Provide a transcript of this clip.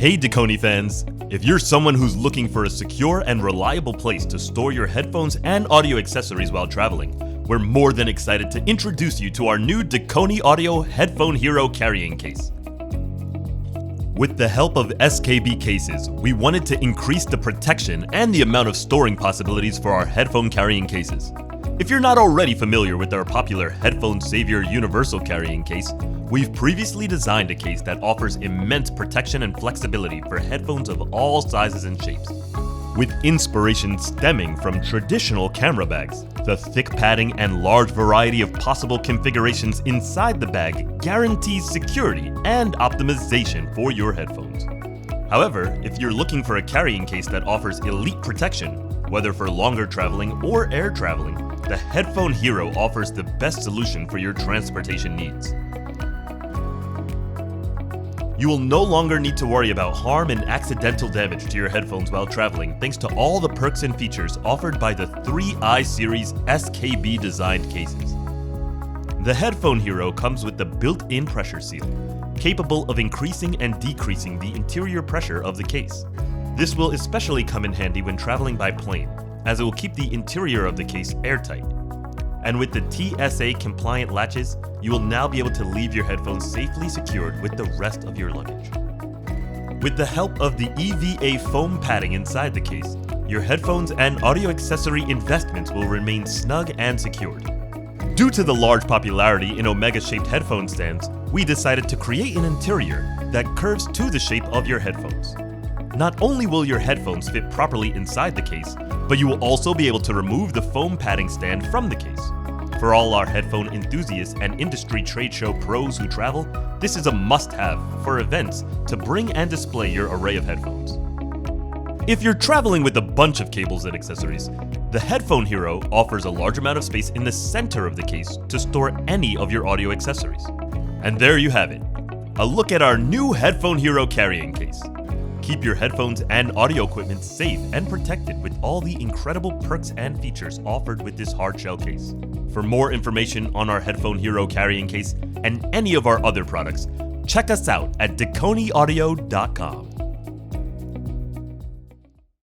Hey Dekoni fans! If you're someone who's looking for a secure and reliable place to store your headphones and audio accessories while traveling, we're more than excited to introduce you to our new Dekoni Audio Headphone Hero carrying case. With the help of SKB cases, we wanted to increase the protection and the amount of storing possibilities for our headphone carrying cases. If you're not already familiar with our popular Headphone Savior Universal carrying case, we've previously designed a case that offers immense protection and flexibility for headphones of all sizes and shapes. With inspiration stemming from traditional camera bags, the thick padding and large variety of possible configurations inside the bag guarantees security and optimization for your headphones. However, if you're looking for a carrying case that offers elite protection, whether for longer traveling or air traveling, the Headphone Hero offers the best solution for your transportation needs. You will no longer need to worry about harm and accidental damage to your headphones while traveling thanks to all the perks and features offered by the 3i series SKB designed cases. The Headphone Hero comes with the built-in pressure seal, capable of increasing and decreasing the interior pressure of the case. This will especially come in handy when traveling by plane, as it will keep the interior of the case airtight. And with the TSA compliant latches, you will now be able to leave your headphones safely secured with the rest of your luggage. With the help of the EVA foam padding inside the case, your headphones and audio accessory investments will remain snug and secured. Due to the large popularity in Omega-shaped headphone stands, we decided to create an interior that curves to the shape of your headphones. Not only will your headphones fit properly inside the case, but you will also be able to remove the foam padding stand from the case. For all our headphone enthusiasts and industry trade show pros who travel, this is a must-have for events to bring and display your array of headphones. If you're traveling with a bunch of cables and accessories, the Headphone Hero offers a large amount of space in the center of the case to store any of your audio accessories. And there you have it, a look at our new Headphone Hero carrying case. Keep your headphones and audio equipment safe and protected with all the incredible perks and features offered with this hardshell case. For more information on our Headphone Hero carrying case and any of our other products, check us out at DekoniAudio.com.